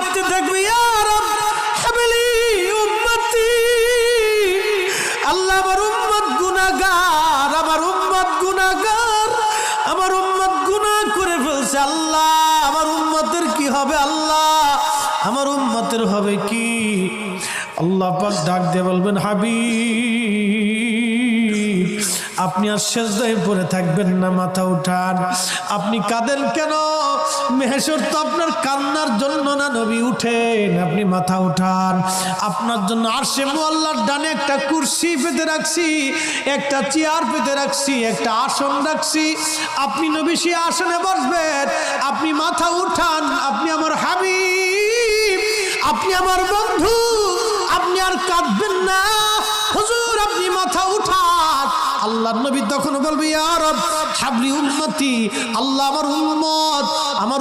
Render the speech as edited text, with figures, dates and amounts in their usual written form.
কাঁদতে থাকবে, ইয়া রব হাবলি উম্মতি, আল্লাহ আমার উম্মত গুনাহগার, আমার উম্মত গুনাহগার, আমার উম্মত গুনাহ করে ফেলছে, আল্লাহ আমার উম্মতের কি হবে, আল্লাহ আমার উম্মতের হবে কি? আল্লাহ পাক ডাক দিয়ে বলবেন, হাবিব আপনি আর সেজদায় পড়ে থাকবেন না, মাথা উঠান। আপনি কাঁদেন কেন? মেহেশর তো আপনার কান্নার জন্য না, নবী উঠেন, আপনি মাথা উঠান। আপনার জন্য আরশে মুআল্লার ডানে একটা কুরসি পেতে রাখছি, একটা চেয়ার পেতে রাখছি, একটা আসন রাখছি, আপনি নবী সেই আসনে বসবেন। আপনি মাথা উঠান, আপনি আমার হাবিব, আপনি আমার বন্ধু, আপনি আর কাঁদবেন না। হুজুর আপনি মাথা উঠান। আল্লাহর নবী তখন বলবে, ইয়া রব হাবলি উম্মতি, আল্লাহ আমার উম্মত, আমার